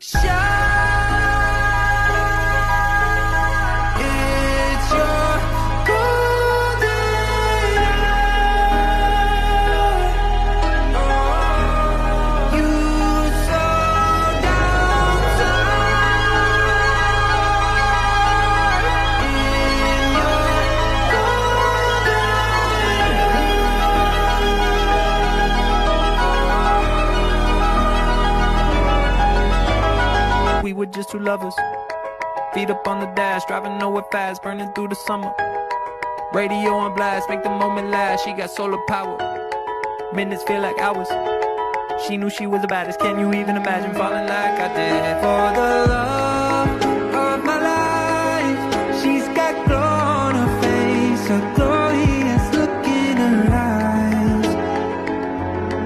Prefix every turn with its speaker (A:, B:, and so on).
A: It's your golden hour. You sold outside in your golden. We were just two lovers, feet up on the dash, driving nowhere fast, burning through the summer. Radio on blast, make the moment last. She got solar power, minutes feel like hours. She knew she was the baddest, can you even imagine falling like I did? For the love